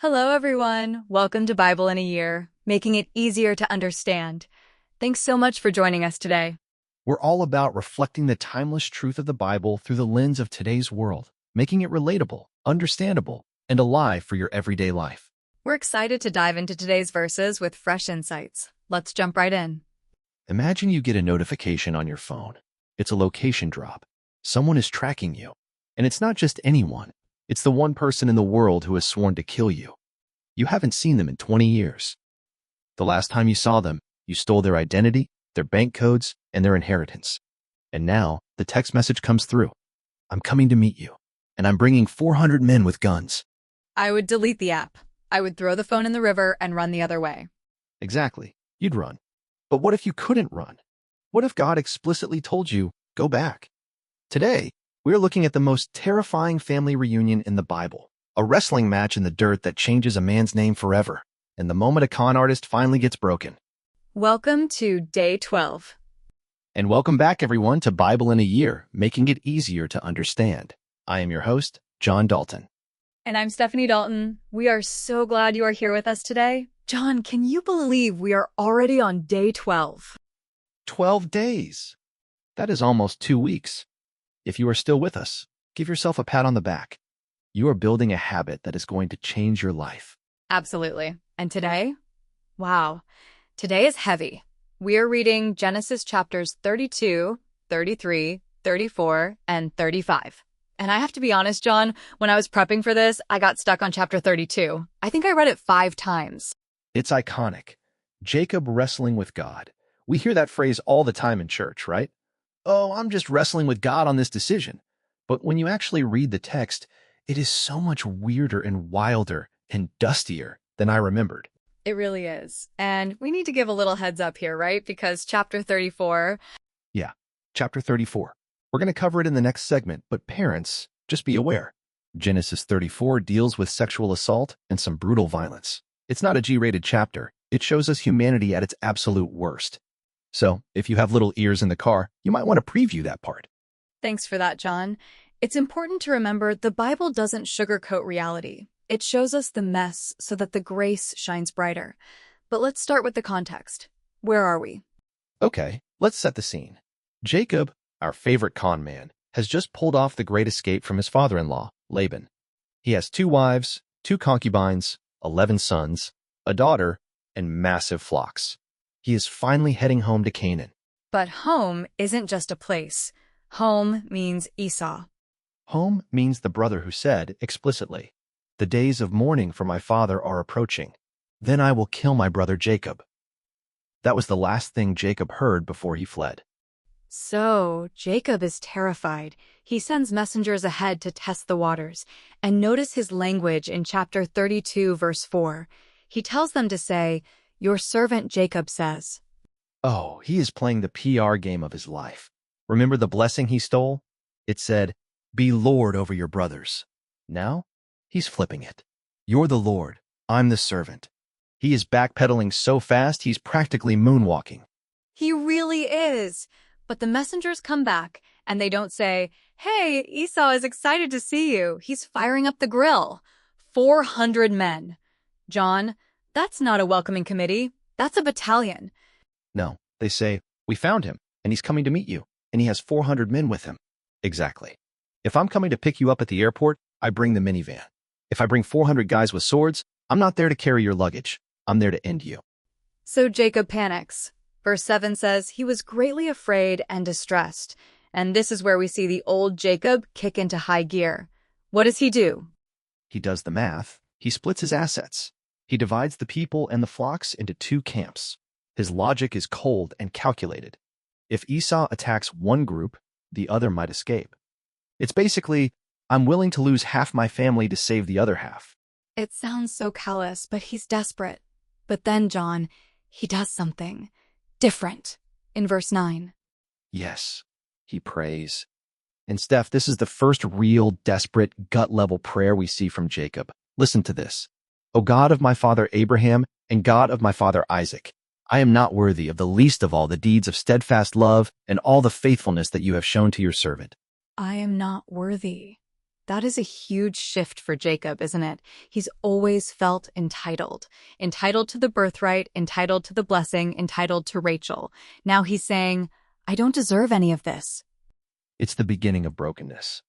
Hello, everyone. Welcome to Bible in a Year, making it easier to understand. Thanks so much for joining us today. We're all about reflecting the timeless truth of the Bible through the lens of today's world, making it relatable, understandable, and alive for your everyday life. We're excited to dive into today's verses with fresh insights. Let's jump right in. Imagine you get a notification on your phone. It's a location drop. Someone is tracking you. And it's not just anyone. It's the one person in the world who has sworn to kill you. You haven't seen them in 20 years. The last time you saw them, you stole their identity, their bank codes, and their inheritance. And now, the text message comes through. I'm coming to meet you, and I'm bringing 400 men with guns. I would delete the app. I would throw the phone in the river and run the other way. Exactly. You'd run. But what if you couldn't run? What if God explicitly told you, go back? Today, we're looking at the most terrifying family reunion in the Bible, a wrestling match in the dirt that changes a man's name forever, and the moment a con artist finally gets broken. Welcome to Day 12. And welcome back, everyone, to Bible in a Year, making it easier to understand. I am your host, John Dalton. And I'm Stephanie Dalton. We are so glad you are here with us today. John, can you believe we are already on Day 12? 12 days. That is almost 2 weeks. If you are still with us, give yourself a pat on the back. You are building a habit that is going to change your life. Absolutely. And today? Wow. Today is heavy. We are reading Genesis chapters 32, 33, 34, and 35. And I have to be honest, John, when I was prepping for this, I got stuck on chapter 32. I think I read it 5 times. It's iconic. Jacob wrestling with God. We hear that phrase all the time in church, right? Oh, I'm just wrestling with God on this decision. But when you actually read the text, it is so much weirder and wilder and dustier than I remembered. It really is. And we need to give a little heads up here, right? Because chapter 34... Yeah, chapter 34. We're going to cover it in the next segment, but parents, just be aware. Genesis 34 deals with sexual assault and some brutal violence. It's not a G-rated chapter. It shows us humanity at its absolute worst. So, if you have little ears in the car, you might want to preview that part. Thanks for that, John. It's important to remember the Bible doesn't sugarcoat reality. It shows us the mess so that the grace shines brighter. But let's start with the context. Where are we? Okay, let's set the scene. Jacob, our favorite con man, has just pulled off the great escape from his father-in-law, Laban. He has 2 wives, 2 concubines, 11 sons, a daughter, and massive flocks. He is finally heading home to Canaan. But home isn't just a place. Home means Esau. Home means the brother who said, explicitly, "The days of mourning for my father are approaching. Then I will kill my brother Jacob." That was the last thing Jacob heard before he fled. So, Jacob is terrified. He sends messengers ahead to test the waters. And notice his language in chapter 32, verse 4. He tells them to say, "Your servant Jacob says." Oh, he is playing the PR game of his life. Remember the blessing he stole? It said, "Be Lord over your brothers." Now, he's flipping it. "You're the Lord. I'm the servant." He is backpedaling so fast, he's practically moonwalking. He really is. But the messengers come back, and they don't say, "Hey, Esau is excited to see you. He's firing up the grill." 400 men. John, that's not a welcoming committee. That's a battalion. No, they say, "We found him, and he's coming to meet you, and he has 400 men with him." Exactly. If I'm coming to pick you up at the airport, I bring the minivan. If I bring 400 guys with swords, I'm not there to carry your luggage. I'm there to end you. So Jacob panics. Verse 7 says he was greatly afraid and distressed. And this is where we see the old Jacob kick into high gear. What does he do? He does the math. He splits his assets. He divides the people and the flocks into 2 camps. His logic is cold and calculated. If Esau attacks one group, the other might escape. It's basically, I'm willing to lose half my family to save the other half. It sounds so callous, but he's desperate. But then, John, he does something different in verse 9. Yes, he prays. And Steph, this is the first real, desperate, gut-level prayer we see from Jacob. Listen to this. "O God of my father Abraham and God of my father Isaac, I am not worthy of the least of all the deeds of steadfast love and all the faithfulness that you have shown to your servant." I am not worthy. That is a huge shift for Jacob, isn't it? He's always felt entitled. Entitled to the birthright, entitled to the blessing, entitled to Rachel. Now he's saying, I don't deserve any of this. It's the beginning of brokenness.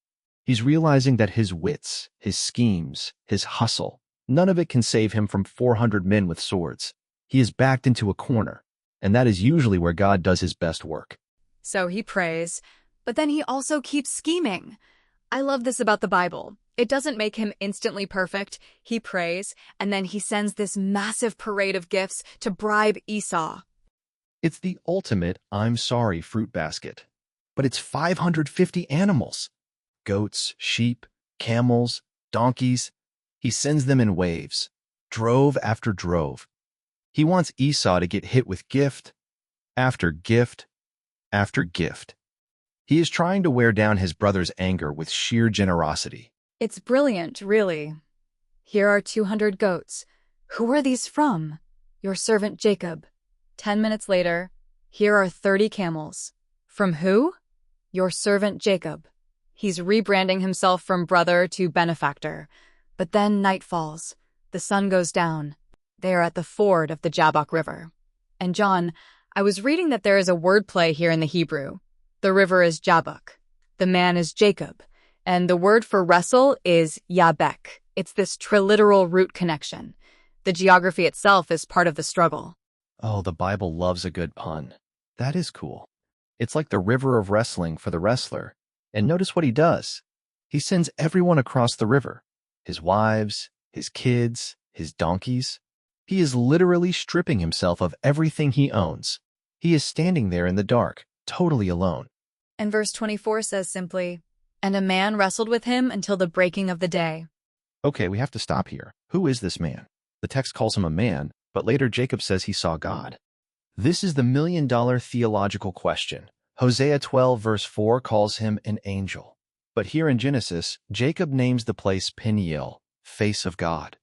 He's realizing that his wits, his schemes, his hustle, none of it can save him from 400 men with swords. He is backed into a corner, and that is usually where God does his best work. So he prays, but then he also keeps scheming. I love this about the Bible. It doesn't make him instantly perfect. He prays, and then he sends this massive parade of gifts to bribe Esau. It's the ultimate I'm sorry fruit basket. But it's 550 animals. Goats, sheep, camels, donkeys. He sends them in waves, drove after drove. He wants Esau to get hit with gift after gift after gift. He is trying to wear down his brother's anger with sheer generosity. It's brilliant, really. Here are 200 goats. Who are these from? Your servant Jacob. 10 minutes later, here are 30 camels. From who? Your servant Jacob. He's rebranding himself from brother to benefactor. But then night falls. The sun goes down. They are at the ford of the Jabbok River. And John, I was reading that there is a wordplay here in the Hebrew. The river is Jabbok. The man is Jacob. And the word for wrestle is Yabek. It's this triliteral root connection. The geography itself is part of the struggle. Oh, the Bible loves a good pun. That is cool. It's like the river of wrestling for the wrestler. And notice what he does. He sends everyone across the river. His wives, his kids, his donkeys. He is literally stripping himself of everything he owns. He is standing there in the dark, totally alone. And verse 24 says simply, and a man wrestled with him until the breaking of the day. Okay, we have to stop here. Who is this man? The text calls him a man, but later Jacob says he saw God. This is the million-dollar theological question. Hosea 12 verse 4 calls him an angel. But here in Genesis, Jacob names the place Peniel, face of God.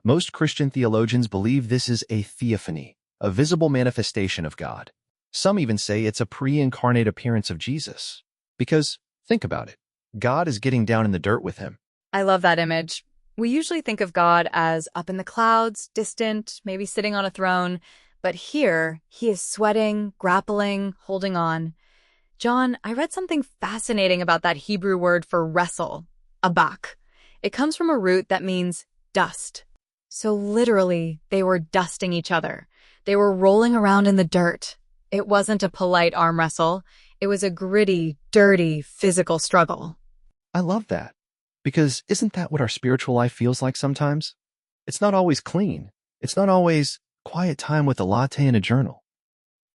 Most Christian theologians believe this is a theophany, a visible manifestation of God. Some even say it's a pre-incarnate appearance of Jesus. Because, think about it, God is getting down in the dirt with him. I love that image. We usually think of God as up in the clouds, distant, maybe sitting on a throne. But here, he is sweating, grappling, holding on. John, I read something fascinating about that Hebrew word for wrestle, abak. It comes from a root that means dust. So literally, they were dusting each other. They were rolling around in the dirt. It wasn't a polite arm wrestle. It was a gritty, dirty, physical struggle. I love that. Because isn't that what our spiritual life feels like sometimes? It's not always clean. It's not always quiet time with a latte and a journal.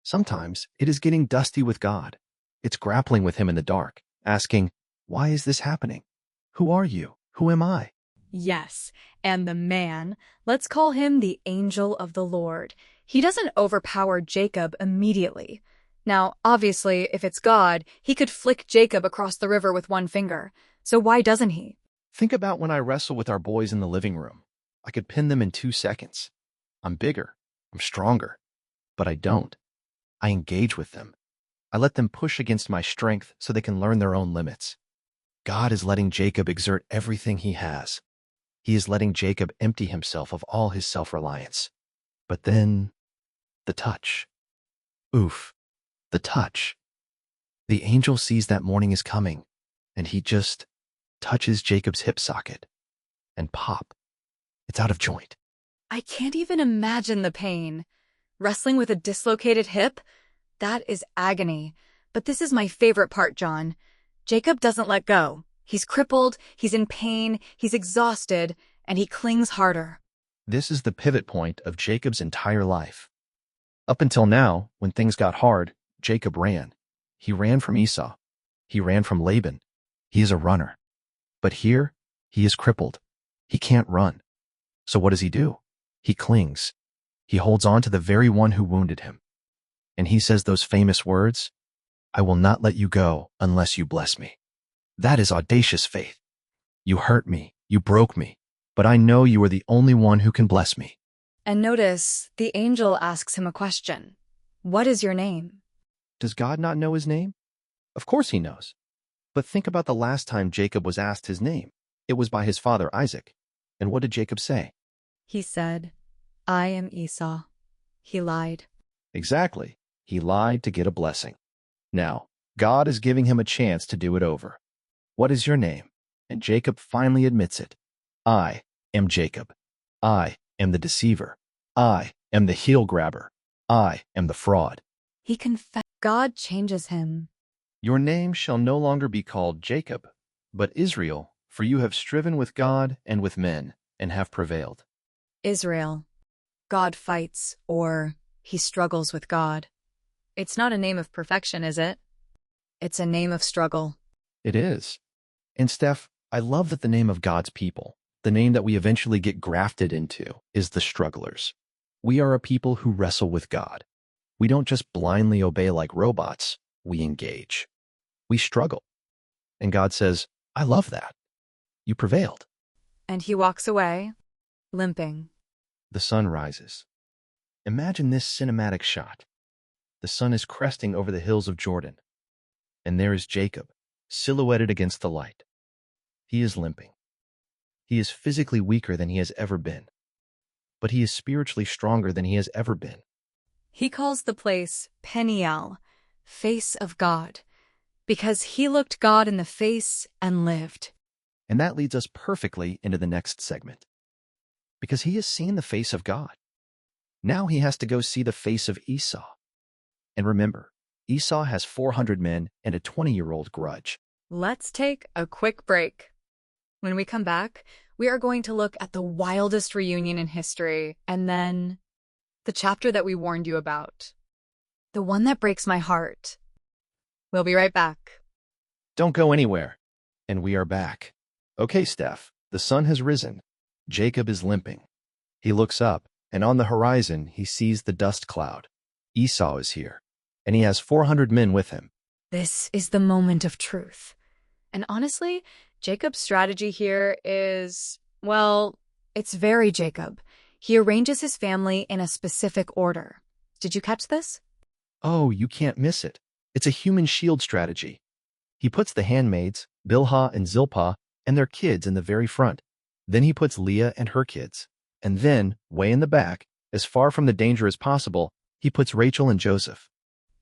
Sometimes it is getting dusty with God. It's grappling with him in the dark, asking, why is this happening? Who are you? Who am I? Yes, and the man, let's call him the angel of the Lord. He doesn't overpower Jacob immediately. Now, obviously, if it's God, he could flick Jacob across the river with one finger. So why doesn't he? Think about when I wrestle with our boys in the living room. I could pin them in 2 seconds. I'm bigger. I'm stronger. But I don't. I engage with them. I let them push against my strength so they can learn their own limits. God is letting Jacob exert everything he has. He is letting Jacob empty himself of all his self-reliance. But then, the touch. Oof, the touch. The angel sees that morning is coming, and he just touches Jacob's hip socket. And pop, it's out of joint. I can't even imagine the pain. Wrestling with a dislocated hip? That is agony. But this is my favorite part, John. Jacob doesn't let go. He's crippled, he's in pain, he's exhausted, and he clings harder. This is the pivot point of Jacob's entire life. Up until now, when things got hard, Jacob ran. He ran from Esau. He ran from Laban. He is a runner. But here, he is crippled. He can't run. So what does he do? He clings. He holds on to the very one who wounded him. And he says those famous words, I will not let you go unless you bless me. That is audacious faith. You hurt me, you broke me, but I know you are the only one who can bless me. And notice, the angel asks him a question. What is your name? Does God not know his name? Of course he knows. But think about the last time Jacob was asked his name. It was by his father Isaac. And what did Jacob say? He said, I am Esau. He lied. Exactly. He lied to get a blessing. Now, God is giving him a chance to do it over. What is your name? And Jacob finally admits it. I am Jacob. I am the deceiver. I am the heel grabber. I am the fraud. He confessed. God changes him. Your name shall no longer be called Jacob, but Israel, for you have striven with God and with men, and have prevailed. Israel. God fights, or he struggles with God. It's not a name of perfection, is it? It's a name of struggle. It is. And Steph, I love that the name of God's people, the name that we eventually get grafted into, is the strugglers. We are a people who wrestle with God. We don't just blindly obey like robots. We engage. We struggle. And God says, I love that. You prevailed. And he walks away, limping. The sun rises. Imagine this cinematic shot. The sun is cresting over the hills of Jordan. And there is Jacob, silhouetted against the light. He is limping. He is physically weaker than he has ever been. But he is spiritually stronger than he has ever been. He calls the place Peniel, face of God, because he looked God in the face and lived. And that leads us perfectly into the next segment. Because he has seen the face of God. Now he has to go see the face of Esau. And remember, Esau has 400 men and a 20-year-old grudge. Let's take a quick break. When we come back, we are going to look at the wildest reunion in history, and then the chapter that we warned you about. The one that breaks my heart. We'll be right back. Don't go anywhere. And we are back. Okay, Steph, the sun has risen. Jacob is limping. He looks up, and on the horizon he sees the dust cloud. Esau is here, and he has 400 men with him. This is the moment of truth. And honestly, Jacob's strategy here is, well, it's very Jacob. He arranges his family in a specific order. Did you catch this? Oh, you can't miss it. It's a human shield strategy. He puts the handmaids, Bilhah and Zilpah, and their kids in the very front. Then he puts Leah and her kids. And then, way in the back, as far from the danger as possible, he puts Rachel and Joseph.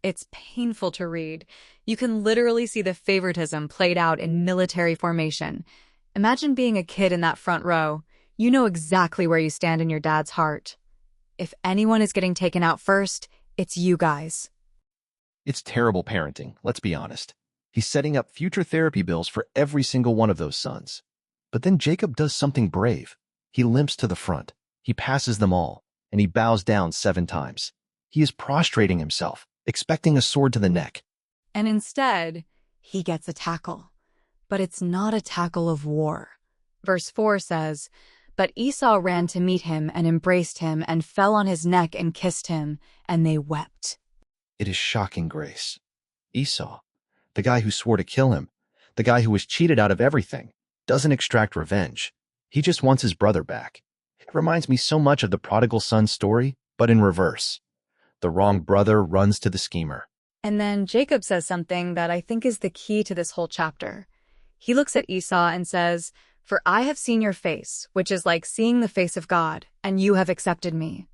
It's painful to read. You can literally see the favoritism played out in military formation. Imagine being a kid in that front row. You know exactly where you stand in your dad's heart. If anyone is getting taken out first, it's you guys. It's terrible parenting, let's be honest. He's setting up future therapy bills for every single one of those sons. But then Jacob does something brave. He limps to the front. He passes them all, and he bows down 7 times. He is prostrating himself, expecting a sword to the neck. And instead, he gets a tackle. But it's not a tackle of war. Verse 4 says, But Esau ran to meet him and embraced him and fell on his neck and kissed him, and they wept. It is shocking, Grace. Esau, the guy who swore to kill him, the guy who was cheated out of everything, doesn't extract revenge. He just wants his brother back. It reminds me so much of the prodigal son story, but in reverse. The wrong brother runs to the schemer. And then Jacob says something that I think is the key to this whole chapter. He looks at Esau and says, For I have seen your face, which is like seeing the face of God, and you have accepted me.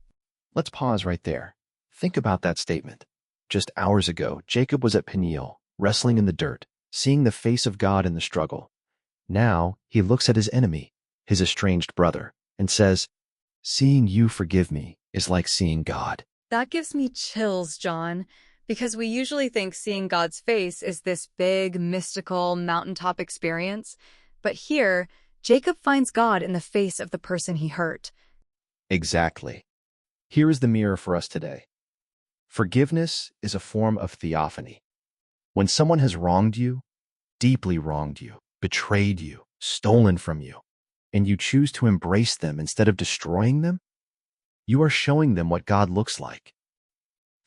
Let's pause right there. Think about that statement. Just hours ago, Jacob was at Peniel, wrestling in the dirt, seeing the face of God in the struggle. Now, he looks at his enemy, his estranged brother, and says, Seeing you forgive me is like seeing God. That gives me chills, John, because we usually think seeing God's face is this big, mystical, mountaintop experience. But here, Jacob finds God in the face of the person he hurt. Exactly. Here is the mirror for us today. Forgiveness is a form of theophany. When someone has wronged you, deeply wronged you, betrayed you, stolen from you, and you choose to embrace them instead of destroying them, you are showing them what God looks like.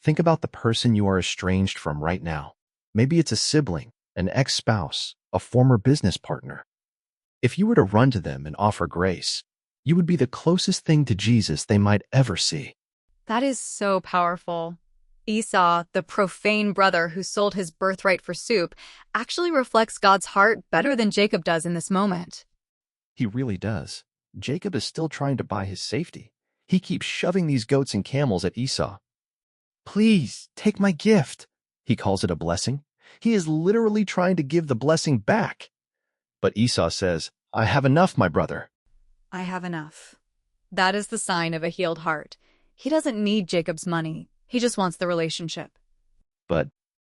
Think about the person you are estranged from right now. Maybe it's a sibling, an ex-spouse, a former business partner. If you were to run to them and offer grace, you would be the closest thing to Jesus they might ever see. That is so powerful. Esau, the profane brother who sold his birthright for soup, actually reflects God's heart better than Jacob does in this moment. He really does. Jacob is still trying to buy his safety. He keeps shoving these goats and camels at Esau. Please, take my gift. He calls it a blessing. He is literally trying to give the blessing back. But Esau says, I have enough, my brother. I have enough. That is the sign of a healed heart. He doesn't need Jacob's money. He just wants the relationship.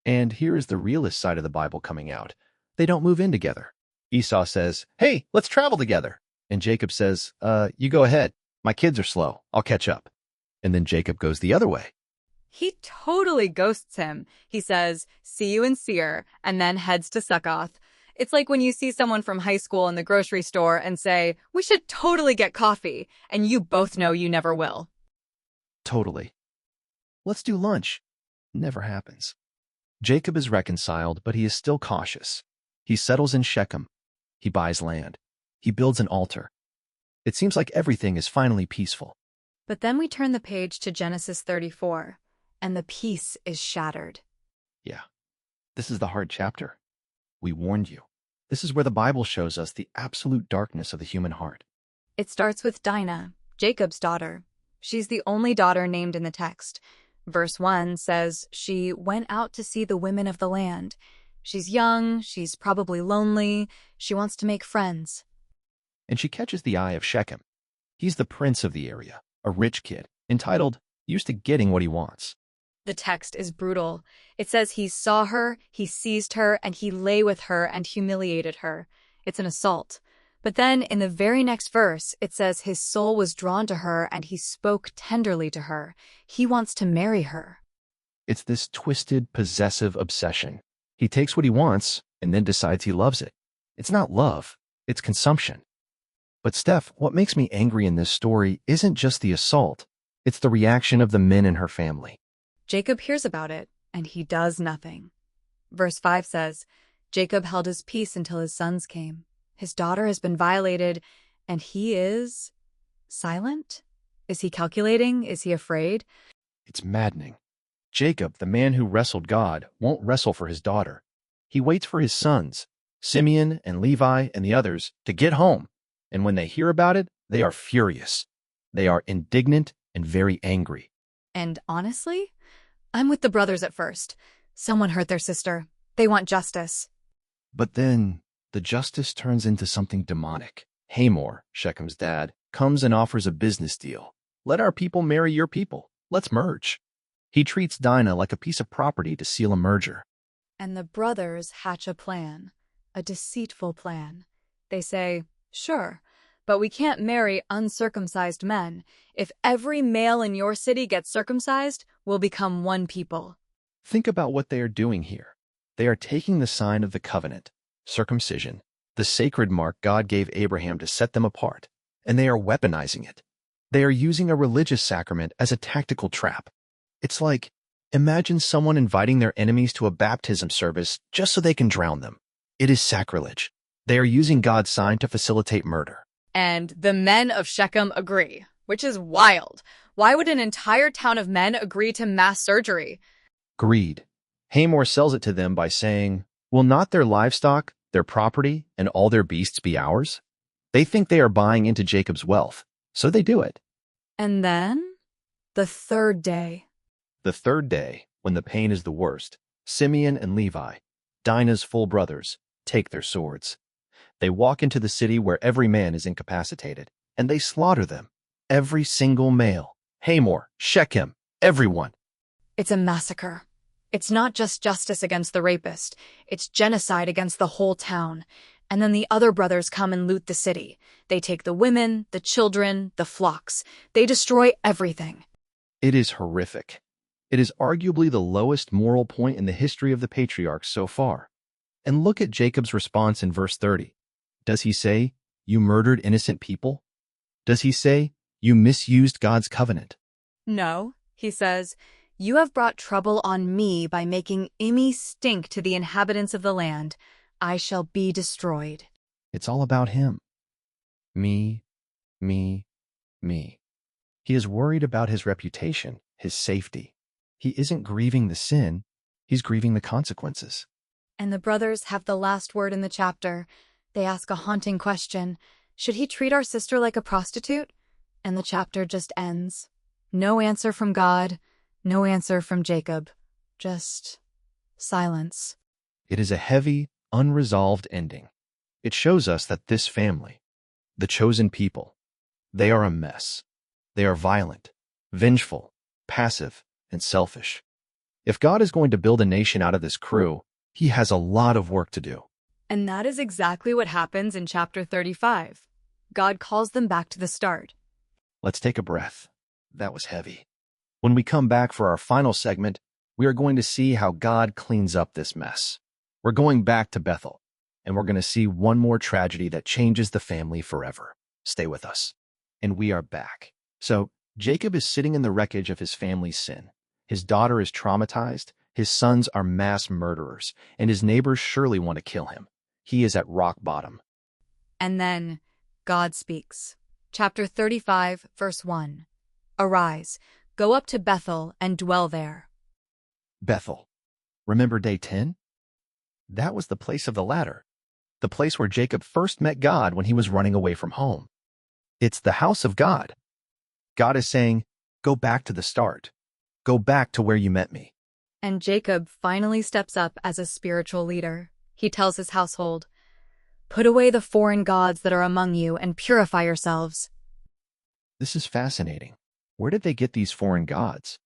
And here is the realist side of the Bible coming out. They don't move in together. Esau says, hey, let's travel together. And Jacob says, you go ahead. My kids are slow. I'll catch up. And then Jacob goes the other way. He totally ghosts him. He says, see you in Seir, and then heads to Succoth. It's like when you see someone from high school in the grocery store and say, we should totally get coffee, and you both know you never will. Totally. Let's do lunch. Never happens. Jacob is reconciled, but he is still cautious. He settles in Shechem. He buys land. He builds an altar. It seems like everything is finally peaceful. But then we turn the page to Genesis 34, and the peace is shattered. Yeah, this is the hard chapter. We warned you. This is where the Bible shows us the absolute darkness of the human heart. It starts with Dinah, Jacob's daughter. She's the only daughter named in the text. Verse 1 says she went out to see the women of the land. She's young, she's probably lonely, she wants to make friends. And she catches the eye of Shechem. He's the prince of the area, a rich kid, entitled, used to getting what he wants. The text is brutal. It says he saw her, he seized her, and he lay with her and humiliated her. It's an assault. But then in the very next verse, it says his soul was drawn to her and he spoke tenderly to her. He wants to marry her. It's this twisted, possessive obsession. He takes what he wants and then decides he loves it. It's not love, it's consumption. But Steph, what makes me angry in this story isn't just the assault. It's the reaction of the men in her family. Jacob hears about it, and he does nothing. Verse 5 says, Jacob held his peace until his sons came. His daughter has been violated, and he is silent? Is he calculating? Is he afraid? It's maddening. Jacob, the man who wrestled God, won't wrestle for his daughter. He waits for his sons, Simeon and Levi and the others, to get home. And when they hear about it, they are furious. They are indignant and very angry. And honestly, I'm with the brothers at first. Someone hurt their sister. They want justice. But then the justice turns into something demonic. Hamor, Shechem's dad, comes and offers a business deal. Let our people marry your people. Let's merge. He treats Dinah like a piece of property to seal a merger. And the brothers hatch a plan, a deceitful plan. They say, sure, but we can't marry uncircumcised men. If every male in your city gets circumcised, we'll become one people. Think about what they are doing here. They are taking the sign of the covenant, circumcision, the sacred mark God gave Abraham to set them apart, and they are weaponizing it. They are using a religious sacrament as a tactical trap. It's like, imagine someone inviting their enemies to a baptism service just so they can drown them. It is sacrilege. They are using God's sign to facilitate murder. And the men of Shechem agree, which is wild. Why would an entire town of men agree to mass surgery? Greed. Hamor sells it to them by saying, will not their livestock, their property, and all their beasts be ours? They think they are buying into Jacob's wealth, so they do it. And then, the third day. The third day, when the pain is the worst, Simeon and Levi, Dinah's full brothers, take their swords. They walk into the city where every man is incapacitated, and they slaughter them. Every single male. Hamor, Shechem, everyone. It's a massacre. It's not just justice against the rapist. It's genocide against the whole town. And then the other brothers come and loot the city. They take the women, the children, the flocks. They destroy everything. It is horrific. It is arguably the lowest moral point in the history of the patriarchs so far. And look at Jacob's response in verse 30. Does he say, you murdered innocent people? Does he say, you misused God's covenant? No, he says, you have brought trouble on me by making Imi stink to the inhabitants of the land. I shall be destroyed. It's all about him. Me, me, me. He is worried about his reputation, his safety. He isn't grieving the sin, he's grieving the consequences. And the brothers have the last word in the chapter. They ask a haunting question. Should he treat our sister like a prostitute? And the chapter just ends. No answer from God, no answer from Jacob. Just silence. It is a heavy, unresolved ending. It shows us that this family, the chosen people, they are a mess. They are violent, vengeful, passive, and selfish. If God is going to build a nation out of this crew, he has a lot of work to do. And that is exactly what happens in chapter 35. God calls them back to the start. Let's take a breath. That was heavy. When we come back for our final segment, we are going to see how God cleans up this mess. We're going back to Bethel, and we're going to see one more tragedy that changes the family forever. Stay with us. And we are back. So, Jacob is sitting in the wreckage of his family's sin. His daughter is traumatized, his sons are mass murderers, and his neighbors surely want to kill him. He is at rock bottom. And then God speaks. Chapter 35, verse 1. Arise, go up to Bethel and dwell there. Bethel. Remember day 10? That was the place of the ladder, the place where Jacob first met God when he was running away from home. It's the house of God. God is saying, go back to the start. Go back to where you met me. And Jacob finally steps up as a spiritual leader. He tells his household, put away the foreign gods that are among you and purify yourselves. This is fascinating. Where did they get these foreign gods?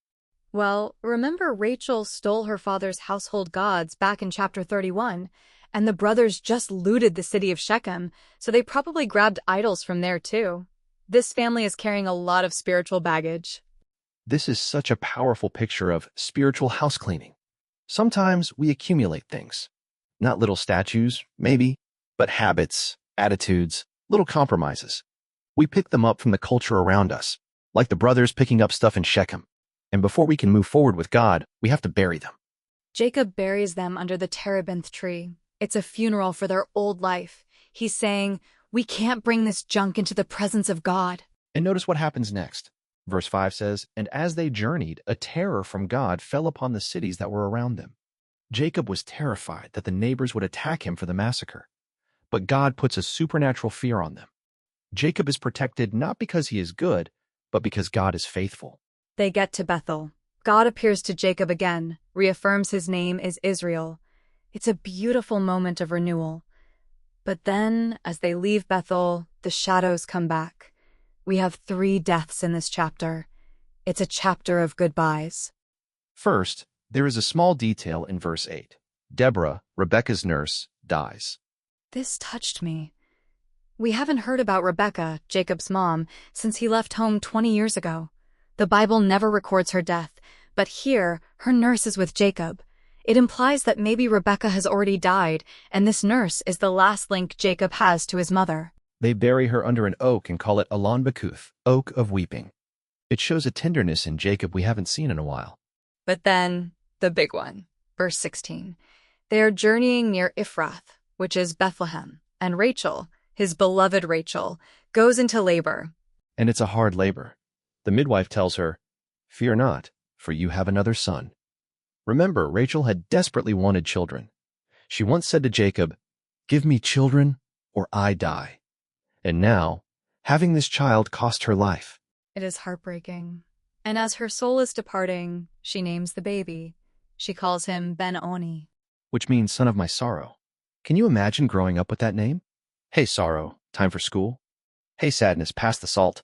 Well, remember Rachel stole her father's household gods back in chapter 31, and the brothers just looted the city of Shechem, so they probably grabbed idols from there too. This family is carrying a lot of spiritual baggage. This is such a powerful picture of spiritual house cleaning. Sometimes we accumulate things. Not little statues, maybe, but habits, attitudes, little compromises. We pick them up from the culture around us, like the brothers picking up stuff in Shechem. And before we can move forward with God, we have to bury them. Jacob buries them under the terebinth tree. It's a funeral for their old life. He's saying, we can't bring this junk into the presence of God. And notice what happens next. Verse 5 says, and as they journeyed, a terror from God fell upon the cities that were around them. Jacob was terrified that the neighbors would attack him for the massacre. But God puts a supernatural fear on them. Jacob is protected not because he is good, but because God is faithful. They get to Bethel. God appears to Jacob again, reaffirms his name is Israel. It's a beautiful moment of renewal. But then, as they leave Bethel, the shadows come back. We have 3 deaths in this chapter. It's a chapter of goodbyes. First, there is a small detail in verse 8. Deborah, Rebekah's nurse, dies. This touched me. We haven't heard about Rebekah, Jacob's mom, since he left home 20 years ago. The Bible never records her death, but here, her nurse is with Jacob. It implies that maybe Rebekah has already died, and this nurse is the last link Jacob has to his mother. They bury her under an oak and call it Alon Bakuth, Oak of Weeping. It shows a tenderness in Jacob we haven't seen in a while. But then, the big one, verse 16. They are journeying near Ephrath, which is Bethlehem, and Rachel, his beloved Rachel, goes into labor. And it's a hard labor. The midwife tells her, fear not, for you have another son. Remember, Rachel had desperately wanted children. She once said to Jacob, give me children or I die. And now, having this child cost her life. It is heartbreaking. And as her soul is departing, she names the baby. She calls him Ben-Oni, which means son of my sorrow. Can you imagine growing up with that name? Hey, sorrow, time for school. Hey, sadness, pass the salt.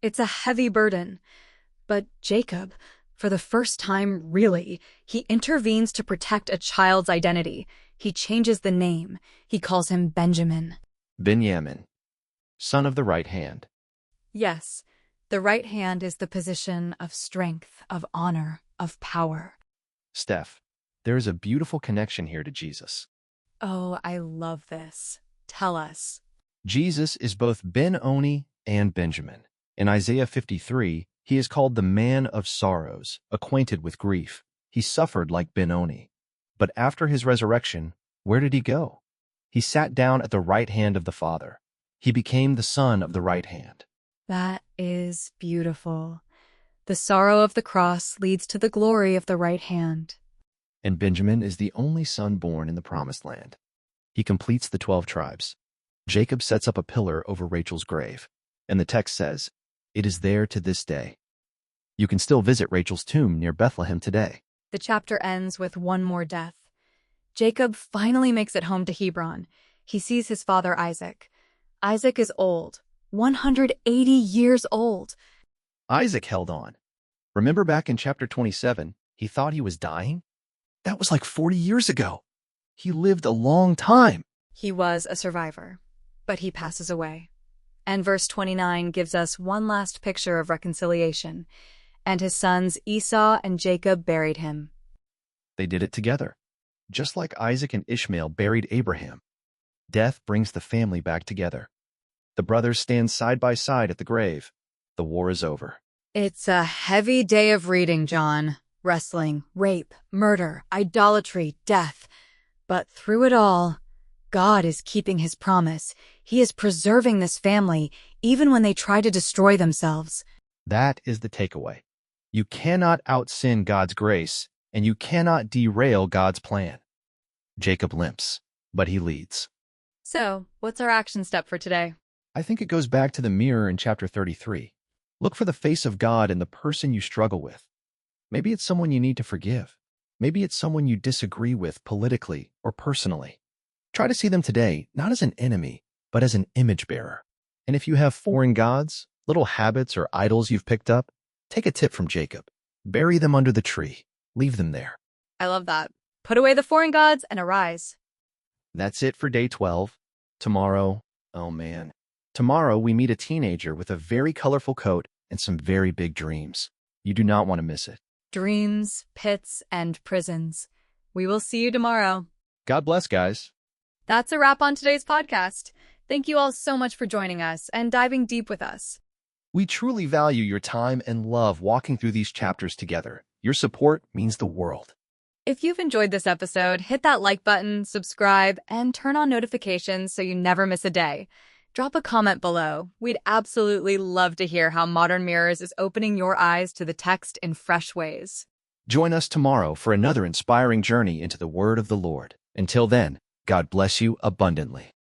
It's a heavy burden. But Jacob, for the first time, really, he intervenes to protect a child's identity. He changes the name. He calls him Benjamin. Binyamin, son of the right hand. Yes, the right hand is the position of strength, of honor, of power. Steph, there is a beautiful connection here to Jesus. Oh, I love this. Tell us. Jesus is both Ben-Oni and Benjamin. In Isaiah 53, he is called the man of sorrows, acquainted with grief. He suffered like Ben-Oni. But after his resurrection, where did he go? He sat down at the right hand of the Father. He became the son of the right hand. That is beautiful. The sorrow of the cross leads to the glory of the right hand. And Benjamin is the only son born in the promised land. He completes the 12 tribes. Jacob sets up a pillar over Rachel's grave, and the text says, "It is there to this day." You can still visit Rachel's tomb near Bethlehem today. The chapter ends with one more death. Jacob finally makes it home to Hebron. He sees his father Isaac. Isaac is old, 180 years old. Isaac held on. Remember back in chapter 27, he thought he was dying? That was like 40 years ago. He lived a long time. He was a survivor, but he passes away. And verse 29 gives us one last picture of reconciliation. And his sons Esau and Jacob buried him. They did it together, just like Isaac and Ishmael buried Abraham. Death brings the family back together. The brothers stand side by side at the grave. The war is over. It's a heavy day of reading, John. Wrestling, rape, murder, idolatry, death. But through it all, God is keeping his promise. He is preserving this family, even when they try to destroy themselves. That is the takeaway. You cannot out-sin God's grace, and you cannot derail God's plan. Jacob limps, but he leads. So, what's our action step for today? I think it goes back to the mirror in chapter 33. Look for the face of God in the person you struggle with. Maybe it's someone you need to forgive. Maybe it's someone you disagree with politically or personally. Try to see them today, not as an enemy, but as an image bearer. And if you have foreign gods, little habits or idols you've picked up, take a tip from Jacob. Bury them under the tree. Leave them there. I love that. Put away the foreign gods and arise. That's it for day 12. Tomorrow, oh man. Tomorrow we meet a teenager with a very colorful coat and some very big dreams. You do not want to miss it. Dreams, pits, and prisons. We will see you tomorrow. God bless, guys. That's a wrap on today's podcast. Thank you all so much for joining us and diving deep with us. We truly value your time and love walking through these chapters together. Your support means the world. If you've enjoyed this episode, hit that like button, subscribe, and turn on notifications so you never miss a day. Drop a comment below. We'd absolutely love to hear how Modern Mirrors is opening your eyes to the text in fresh ways. Join us tomorrow for another inspiring journey into the Word of the Lord. Until then, God bless you abundantly.